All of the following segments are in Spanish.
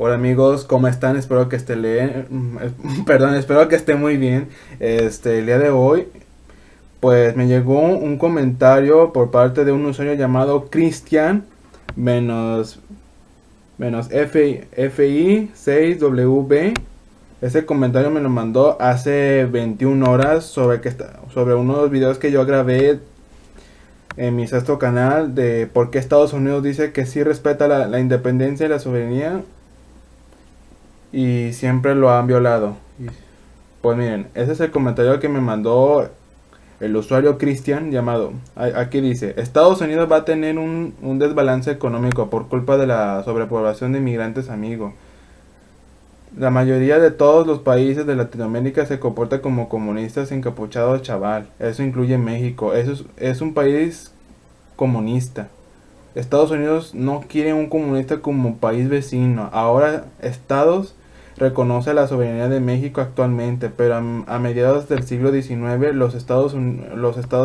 Hola amigos, ¿cómo están? Espero que perdón, espero que esté muy bien. El día de hoy, pues me llegó un comentario por parte de un usuario llamado Christian menos FI 6WB. Ese comentario me lo mandó hace 21 horas sobre unos videos que yo grabé en mi sexto canal de por qué Estados Unidos dice que sí respeta la independencia y la soberanía y siempre lo han violado. Pues miren, ese es el comentario que me mandó el usuario Christian llamado. Aquí dice, Estados Unidos va a tener un desbalance económico por culpa de la sobrepoblación de inmigrantes, amigo. La mayoría de todos los países de Latinoamérica se comporta como comunistas encapuchados, chaval. Eso incluye México. Es un país comunista. Estados Unidos no quiere un comunista como país vecino. Ahora Estados reconoce la soberanía de México actualmente, pero a mediados del siglo XIX los estados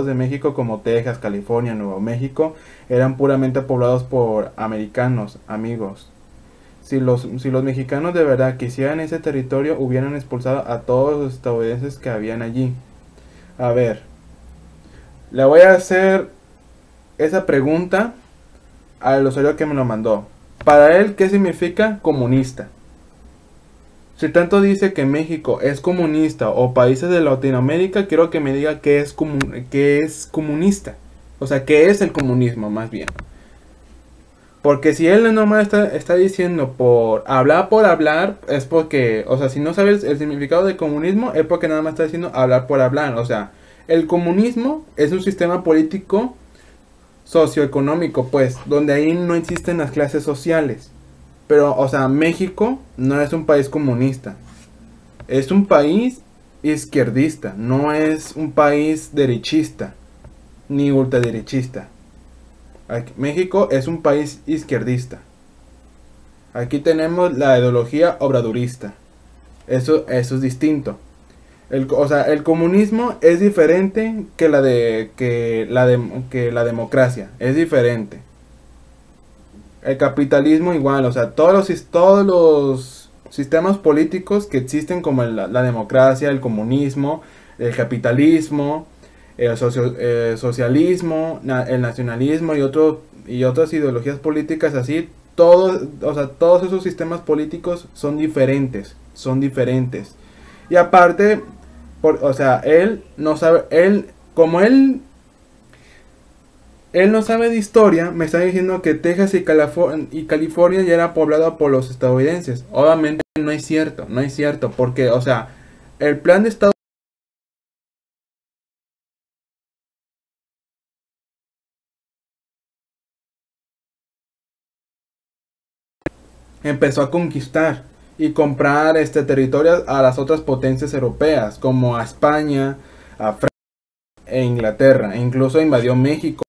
de México como Texas, California, Nuevo México eran puramente poblados por americanos, amigos. Si los mexicanos de verdad quisieran ese territorio, hubieran expulsado a todos los estadounidenses que habían allí. A ver, le voy a hacer esa pregunta al usuario que me lo mandó. Para él, ¿qué significa comunista? Si tanto dice que México es comunista o países de Latinoamérica, quiero que me diga qué es comunista. O sea, ¿qué es el comunismo más bien? Porque si él nomás está diciendo por hablar, es porque, o sea, si no sabes el significado de comunismo, es porque nada más está diciendo hablar por hablar. O sea, el comunismo es un sistema político socioeconómico, pues, donde ahí no existen las clases sociales. Pero, o sea, México no es un país comunista. Es un país izquierdista. No es un país derechista ni ultraderechista. México es un país izquierdista. Aquí tenemos la ideología obradurista. Eso es distinto. O sea, el comunismo es diferente que la democracia. Es diferente. El capitalismo igual, o sea, todos los sistemas políticos que existen como la democracia, el comunismo, el capitalismo, el socialismo, el nacionalismo y otras ideologías políticas así, o sea, todos esos sistemas políticos son diferentes, son diferentes. Y aparte, o sea, él no sabe, él no sabe de historia, me está diciendo que Texas y California ya era poblado por los estadounidenses. Obviamente no es cierto, no es cierto, porque, o sea, el plan de Estados Unidos empezó a conquistar y comprar territorios a las otras potencias europeas, como a España, a Francia e Inglaterra. E incluso invadió México.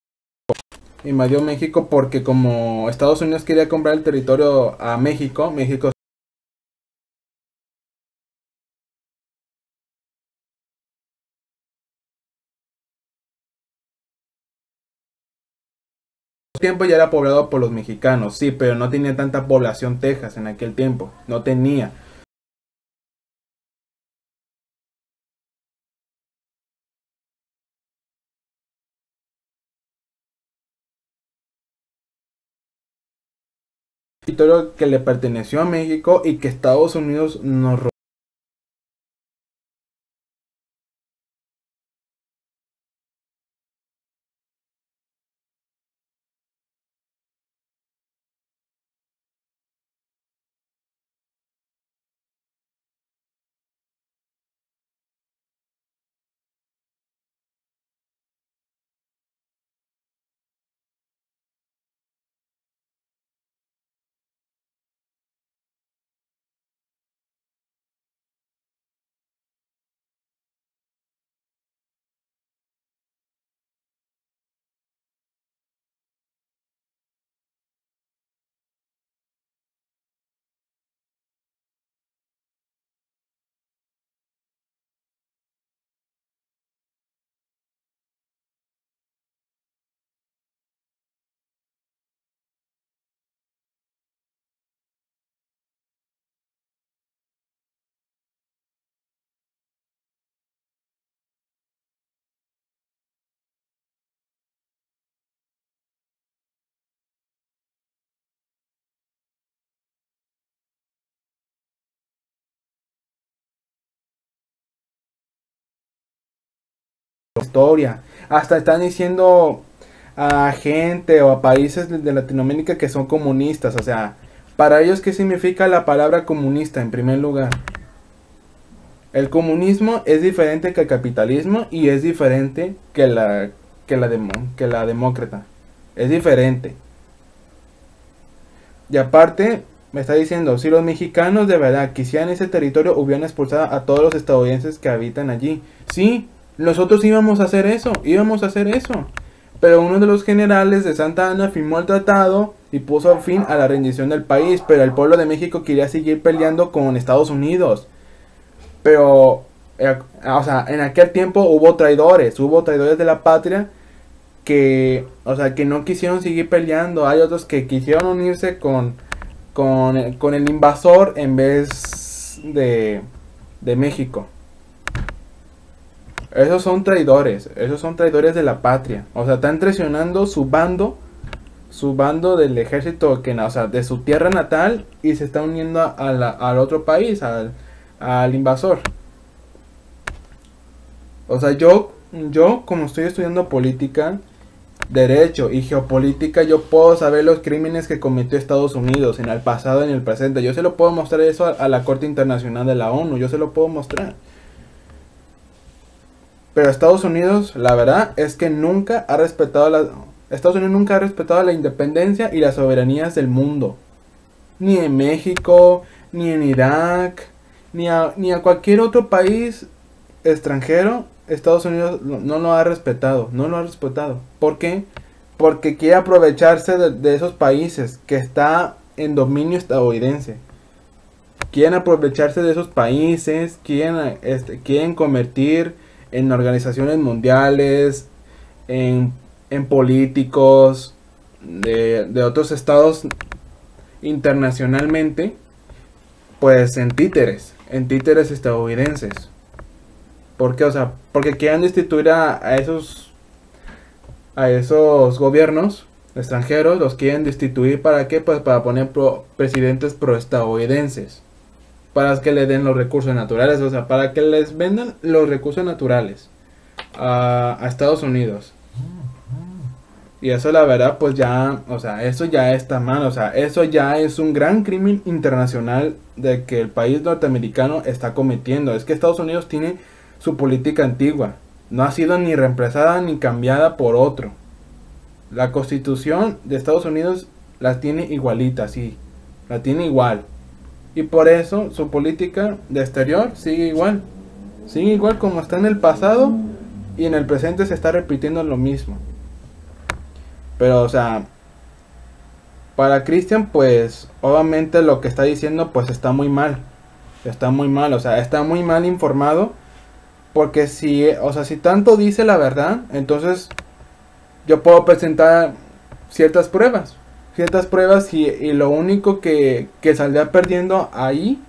Invadió México porque como Estados Unidos quería comprar el territorio a México, México tiempo ya era poblado por los mexicanos, sí, pero no tenía tanta población Texas en aquel tiempo, no tenía. Territorio que le perteneció a México y que Estados Unidos nos historia. Hasta están diciendo a gente o a países de Latinoamérica que son comunistas. O sea, para ellos, ¿qué significa la palabra comunista en primer lugar? El comunismo es diferente que el capitalismo y es diferente que la demócrata. Es diferente. Y aparte, me está diciendo, si los mexicanos de verdad quisieran ese territorio, hubieran expulsado a todos los estadounidenses que habitan allí. Sí, nosotros íbamos a hacer eso, Pero uno de los generales de Santa Anna firmó el tratado y puso fin a la rendición del país, pero el pueblo de México quería seguir peleando con Estados Unidos. Pero, o sea, en aquel tiempo hubo traidores de la patria que, o sea, que no quisieron seguir peleando. Hay otros que quisieron unirse con el invasor en vez de México. Esos son traidores de la patria. O sea, están traicionando su bando del ejército o sea, de su tierra natal, y se está uniendo al otro país, al invasor. O sea, yo como estoy estudiando política, derecho y geopolítica, yo puedo saber los crímenes que cometió Estados Unidos en el pasado y en el presente. Yo se lo puedo mostrar eso a la Corte Internacional de la ONU, yo se lo puedo mostrar. Pero Estados Unidos, la verdad es que Estados Unidos nunca ha respetado la independencia y las soberanías del mundo. Ni en México, ni en Irak, ni a cualquier otro país extranjero. Estados Unidos no lo ha respetado, ¿Por qué? Porque quiere aprovecharse de esos países que está en dominio estadounidense. Quieren aprovecharse de esos países, quieren convertir en organizaciones mundiales, en políticos de otros estados internacionalmente, pues en títeres estadounidenses. ¿Por qué? O sea, porque quieren destituir a esos gobiernos extranjeros, los quieren destituir. ¿Para qué? Pues para poner presidentes proestadounidenses, para que le den los recursos naturales, o sea, para que les vendan los recursos naturales a Estados Unidos. Y eso, la verdad, pues ya, o sea, eso ya está mal, o sea, eso ya es un gran crimen internacional de que el país norteamericano está cometiendo. Es que Estados Unidos tiene su política antigua, no ha sido ni reemplazada ni cambiada por otro. La Constitución de Estados Unidos la tiene igualita, sí, la tiene igual. Y por eso su política de exterior sigue igual como está en el pasado, y en el presente se está repitiendo lo mismo. Pero, o sea, para Christian, pues obviamente lo que está diciendo pues está muy mal, o sea, está muy mal informado. Porque si tanto dice la verdad, entonces yo puedo presentar ciertas pruebas y lo único que saldría perdiendo ahí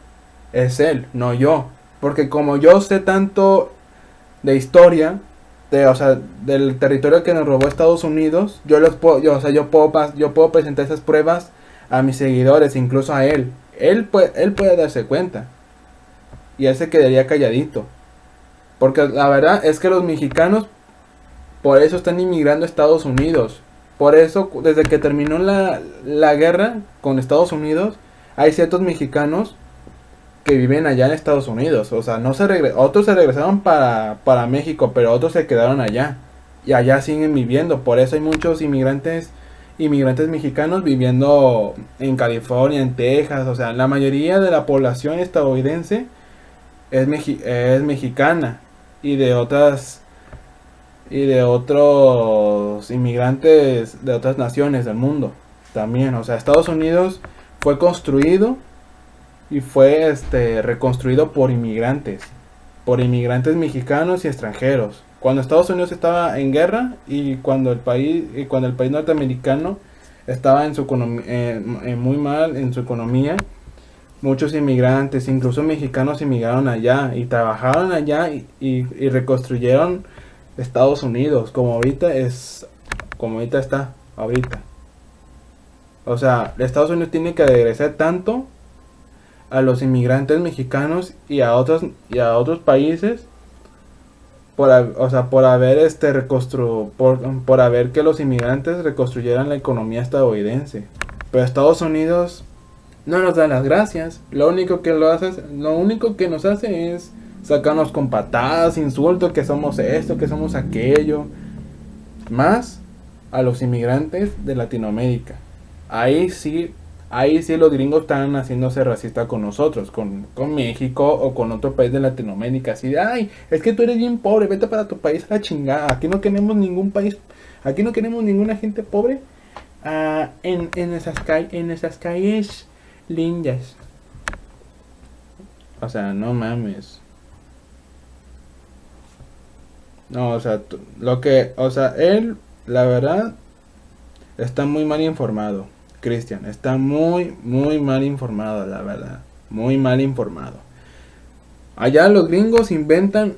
es él, no yo. Porque como yo sé tanto de historia, del territorio que nos robó Estados Unidos, yo puedo presentar esas pruebas a mis seguidores, incluso a él. Él puede darse cuenta y él se quedaría calladito. Porque la verdad es que los mexicanos por eso están inmigrando a Estados Unidos. Por eso, desde que terminó la guerra con Estados Unidos, hay ciertos mexicanos que viven allá en Estados Unidos. O sea, otros se regresaron para México, pero otros se quedaron allá. Y allá siguen viviendo. Por eso hay muchos inmigrantes mexicanos viviendo en California, en Texas. O sea, la mayoría de la población estadounidense es mexicana. Y de otros inmigrantes de otras naciones del mundo también. O sea, Estados Unidos fue construido y fue reconstruido por inmigrantes mexicanos y extranjeros. Cuando Estados Unidos estaba en guerra y cuando el país norteamericano estaba muy mal en su economía, muchos inmigrantes, incluso mexicanos, emigraron allá y trabajaron allá y reconstruyeron Estados Unidos como ahorita está ahorita. O sea, Estados Unidos tiene que agradecer tanto a los inmigrantes mexicanos y a otros países o sea, por haber por haber que los inmigrantes reconstruyeran la economía estadounidense. Pero Estados Unidos no nos da las gracias. Lo único que nos hace es sacarnos con patadas, insultos, que somos esto, que somos aquello. Más a los inmigrantes de Latinoamérica. Ahí sí, ahí sí los gringos están haciéndose racistas con nosotros, con México o con otro país de Latinoamérica. Así de, ay, es que tú eres bien pobre, vete para tu país a la chingada. Aquí no queremos ningún país, aquí no queremos ninguna gente pobre en esas calles lindas. O sea, no mames. No, o sea, o sea, él, la verdad, está muy mal informado. Cristian, está muy, muy mal informado, la verdad. Muy mal informado. Allá los gringos inventan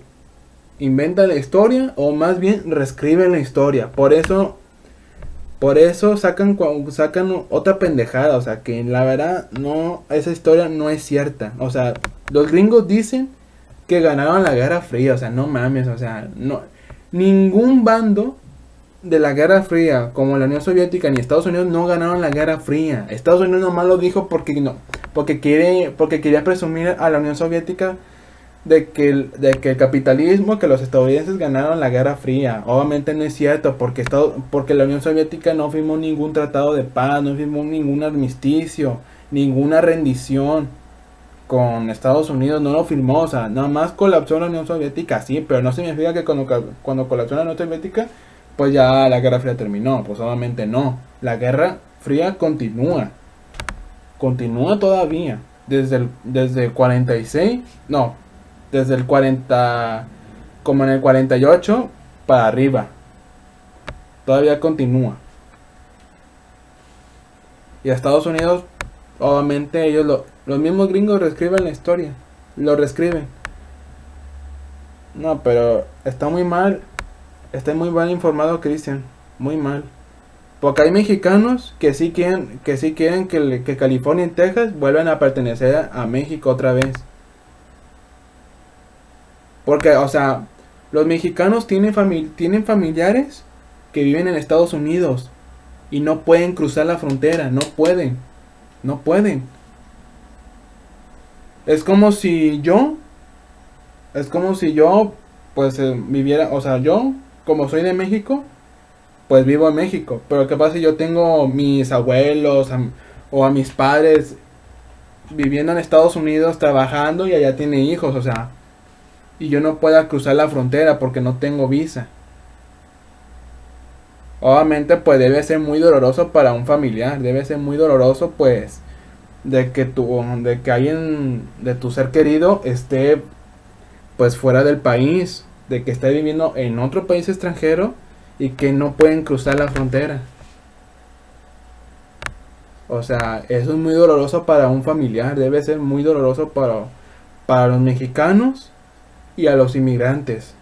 la historia o más bien reescriben la historia. Por eso sacan otra pendejada. O sea, que la verdad no, esa historia no es cierta. O sea, los gringos dicen que ganaron la Guerra Fría. O sea, no mames. O sea, no, ningún bando de la Guerra Fría, como la Unión Soviética ni Estados Unidos, no ganaron la Guerra Fría. Estados Unidos nomás lo dijo porque quería presumir a la Unión Soviética de que el capitalismo, que los estadounidenses ganaron la Guerra Fría. Obviamente no es cierto, porque la Unión Soviética no firmó ningún tratado de paz, no firmó ningún armisticio, ninguna rendición con Estados Unidos, no lo firmó. O sea, nada más colapsó la Unión Soviética, sí, pero no significa que cuando colapsó la Unión Soviética pues ya la Guerra Fría terminó. Pues obviamente no. La Guerra Fría continúa. Continúa todavía. Desde el 46. No. Desde el 40. Como en el 48 para arriba. Todavía continúa. Y a Estados Unidos, obviamente los mismos gringos reescriben la historia. Lo reescriben. No, pero está muy mal. Está muy mal informado, Cristian. Muy mal. Porque hay mexicanos que sí quieren que California y Texas vuelvan a pertenecer a México otra vez. Porque, o sea, los mexicanos tienen familiares que viven en Estados Unidos y no pueden cruzar la frontera. No pueden. No pueden. Es como si yo, pues viviera, o sea, yo, como soy de México, pues vivo en México. Pero qué pasa si yo tengo mis abuelos o a mis padres viviendo en Estados Unidos trabajando y allá tiene hijos, o sea, y yo no pueda cruzar la frontera porque no tengo visa. Obviamente pues debe ser muy doloroso para un familiar, debe ser muy doloroso pues de que alguien de tu ser querido esté pues fuera del país, de que esté viviendo en otro país extranjero y que no pueden cruzar la frontera. O sea, eso es muy doloroso para un familiar, debe ser muy doloroso para los mexicanos y a los inmigrantes,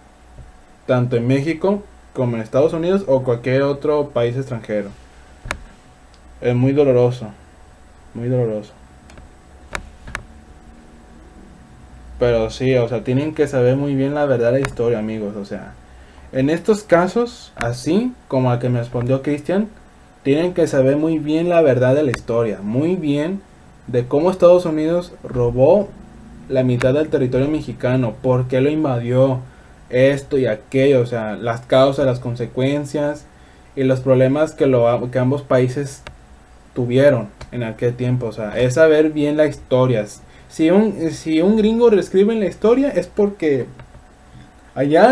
tanto en México como en Estados Unidos o cualquier otro país extranjero. Es muy doloroso, muy doloroso. Pero sí, o sea, tienen que saber muy bien la verdad de la historia, amigos. O sea, en estos casos, así como al que me respondió Cristian, tienen que saber muy bien la verdad de la historia, muy bien de cómo Estados Unidos robó la mitad del territorio mexicano, por qué lo invadió, esto y aquello, o sea, las causas, las consecuencias y los problemas que ambos países tuvieron en aquel tiempo. O sea, es saber bien la historia. Si un gringo reescribe la historia es porque allá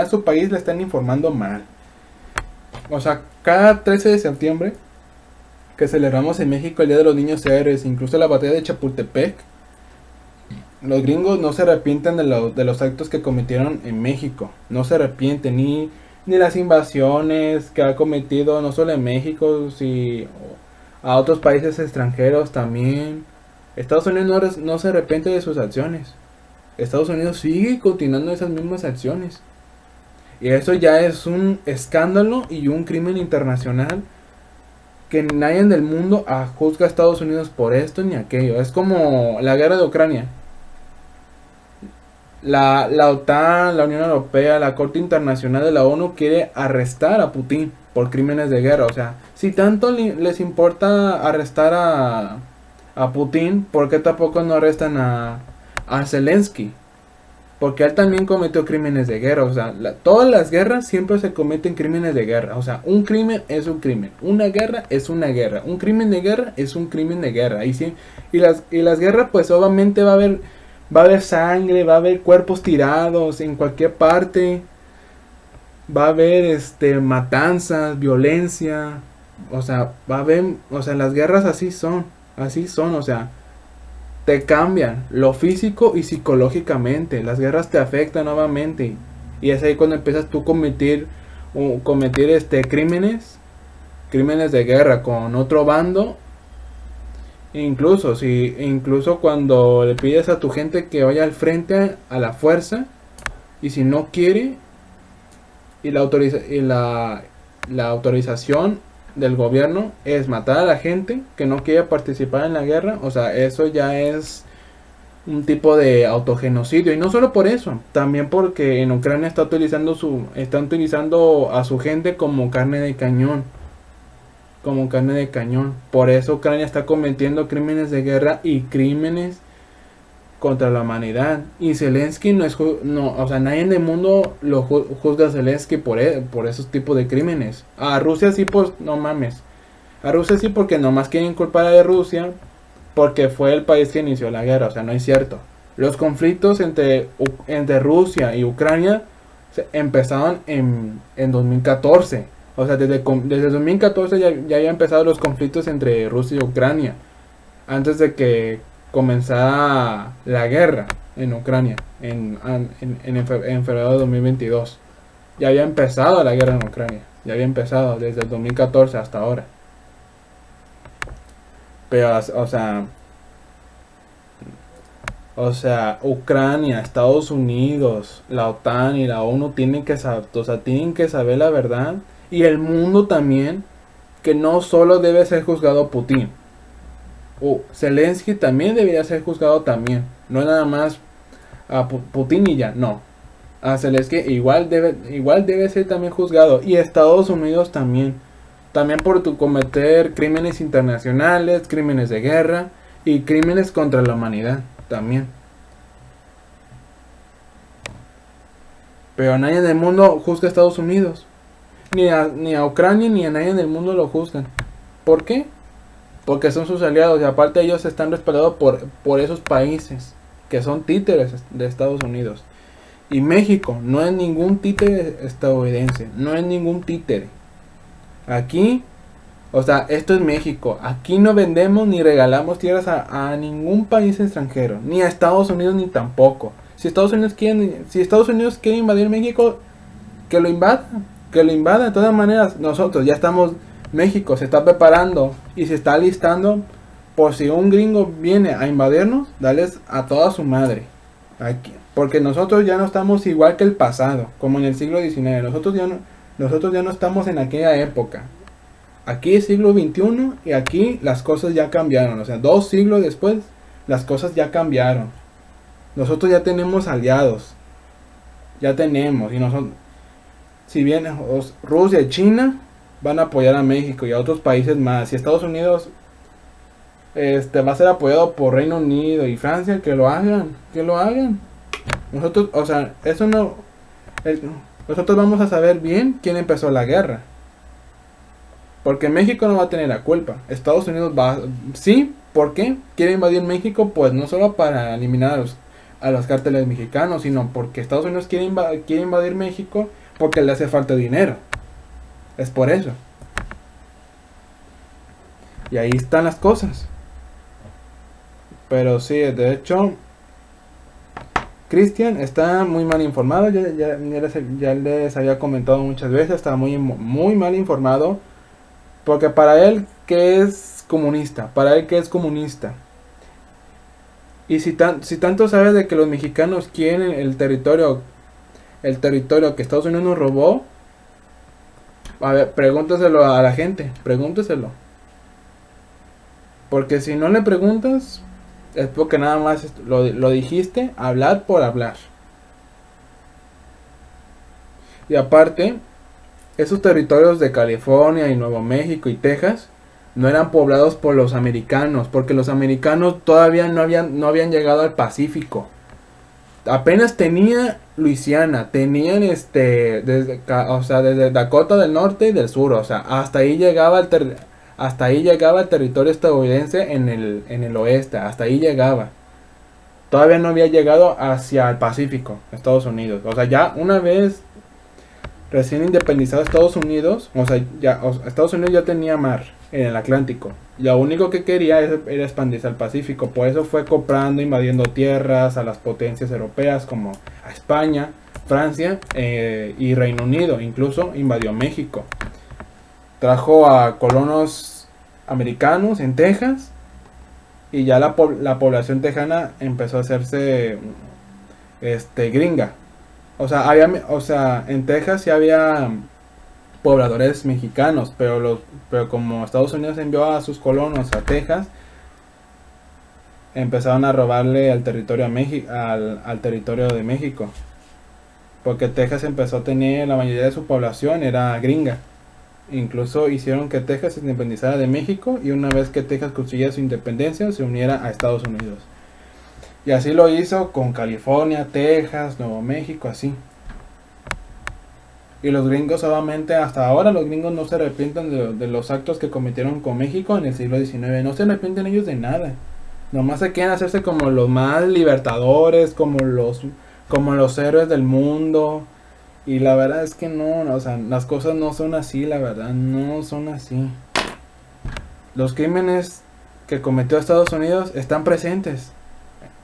a su país le están informando mal. O sea, cada 13 de septiembre que celebramos en México el Día de los Niños Héroes, incluso la batalla de Chapultepec, los gringos no se arrepienten de los actos que cometieron en México. No se arrepienten ni las invasiones que ha cometido no solo en México, sino a otros países extranjeros también. Estados Unidos no se arrepiente de sus acciones. Estados Unidos sigue continuando esas mismas acciones. Y eso ya es un escándalo y un crimen internacional que nadie del mundo juzga a Estados Unidos por esto ni aquello. Es como la guerra de Ucrania. La OTAN, la Unión Europea, la Corte Internacional de la ONU quiere arrestar a Putin por crímenes de guerra. O sea, si tanto les importa arrestar a Putin, ¿por qué tampoco no arrestan a Zelensky? Porque él también cometió crímenes de guerra. O sea, todas las guerras siempre se cometen crímenes de guerra. O sea, un crimen es un crimen. Una guerra es una guerra. Un crimen de guerra es un crimen de guerra. Y las guerras, pues obviamente va a haber sangre, va a haber cuerpos tirados en cualquier parte. Va a haber matanzas, violencia. O sea, va a haber, o sea, las guerras así son, o sea, te cambian lo físico y psicológicamente. Las guerras te afectan nuevamente. Y es ahí cuando empiezas tú a cometer crímenes de guerra con otro bando. Incluso cuando le pides a tu gente que vaya al frente a la fuerza, y si no quiere, y la autorización del gobierno es matar a la gente que no quiere participar en la guerra, o sea, eso ya es un tipo de autogenocidio. Y no solo por eso, también porque en Ucrania están utilizando a su gente como carne de cañón. Por eso Ucrania está cometiendo crímenes de guerra y crímenes contra la humanidad. Y Zelensky o sea, nadie en el mundo lo juzga a Zelensky por esos tipos de crímenes. A Rusia sí, pues no mames. A Rusia sí, porque nomás quieren culpar a Rusia porque fue el país que inició la guerra. O sea, no es cierto. Los conflictos entre Rusia y Ucrania empezaron en 2014. O sea, desde 2014 ya había empezado los conflictos entre Rusia y Ucrania. Antes de que comenzara la guerra en Ucrania en febrero de 2022. Ya había empezado la guerra en Ucrania. Ya había empezado desde el 2014 hasta ahora. Pero, o sea, Ucrania, Estados Unidos, la OTAN y la ONU tienen que saber la verdad. Y el mundo también, que no solo debe ser juzgado Putin. Zelensky también debería ser juzgado también. No nada más a Putin y ya, no. A Zelensky igual debe ser también juzgado. Y Estados Unidos también. También por cometer crímenes internacionales, crímenes de guerra y crímenes contra la humanidad también. Pero nadie en el mundo juzga a Estados Unidos. Ni a Ucrania ni a nadie en el mundo lo juzgan. ¿Por qué? Porque son sus aliados y aparte ellos están respaldados por esos países que son títeres de Estados Unidos. Y México no es ningún títere estadounidense, no es ningún títere. Aquí, o sea, esto es México. Aquí no vendemos ni regalamos tierras a ningún país extranjero, ni a Estados Unidos ni tampoco. Si Estados Unidos quiere invadir México, que lo invada, de todas maneras. Nosotros ya estamos, México se está preparando y se está alistando por si un gringo viene a invadirnos, darles a toda su madre. Aquí, porque nosotros ya no estamos igual que el pasado, como en el siglo XIX. Nosotros ya no estamos en aquella época. Aquí es siglo XXI y aquí las cosas ya cambiaron. O sea, 2 siglos después, las cosas ya cambiaron. Nosotros ya tenemos aliados. Ya tenemos. Y nosotros, si bien Rusia y China van a apoyar a México y a otros países más. Si Estados Unidos va a ser apoyado por Reino Unido y Francia, que lo hagan. Nosotros, o sea, eso no... Nosotros vamos a saber bien quién empezó la guerra. Porque México no va a tener la culpa. Estados Unidos va... Sí, ¿por qué? Quiere invadir México, pues no solo para eliminar a los cárteles mexicanos, sino porque Estados Unidos quiere invadir México porque le hace falta dinero. Es por eso. Y ahí están las cosas. Pero sí, de hecho... Cristian está muy mal informado, ya les había comentado muchas veces, está muy mal informado, porque para él que es comunista, y si tanto sabe de que los mexicanos quieren el territorio que Estados Unidos nos robó, a ver, pregúntaselo a la gente, porque si no le preguntas, es porque nada más lo dijiste, hablar por hablar. Y aparte, esos territorios de California y Nuevo México y Texas no eran poblados por los americanos, porque los americanos todavía no habían llegado al Pacífico. Apenas tenía Luisiana, tenían desde Dakota del Norte y del Sur, o sea, hasta ahí llegaba el territorio estadounidense en el oeste, hasta ahí llegaba. Todavía no había llegado hacia el Pacífico, Estados Unidos. O sea, ya una vez recién independizado Estados Unidos, Estados Unidos ya tenía mar en el Atlántico. Lo único que quería era expandirse al Pacífico. Por eso fue comprando, invadiendo tierras a las potencias europeas como a España, Francia y Reino Unido. Incluso invadió México. Trajo a colonos americanos en Texas. Y ya la población tejana empezó a hacerse gringa. En Texas sí había pobladores mexicanos, pero como Estados Unidos envió a sus colonos a Texas, empezaron a robarle al territorio al territorio de México, porque Texas empezó a tener, la mayoría de su población era gringa. Incluso hicieron que Texas se independizara de México, y una vez que Texas consiguiera su independencia se uniera a Estados Unidos. Y así lo hizo con California, Texas, Nuevo México, así. Y los gringos, obviamente, hasta ahora los gringos no se arrepienten de los actos que cometieron con México en el siglo XIX. No se arrepienten ellos de nada. Nomás se quieren hacerse como los más libertadores, como los héroes del mundo. Y la verdad es que no, o sea, las cosas no son así, la verdad, no son así. Los crímenes que cometió Estados Unidos están presentes.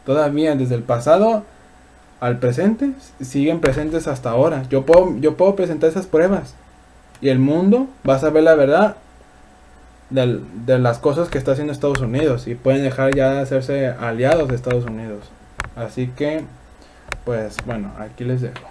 Todavía, desde el pasado al presente, siguen presentes hasta ahora. Yo puedo presentar esas pruebas. Y el mundo va a saber la verdad de las cosas que está haciendo Estados Unidos. Y pueden dejar ya de hacerse aliados de Estados Unidos. Así que, pues bueno, aquí les dejo.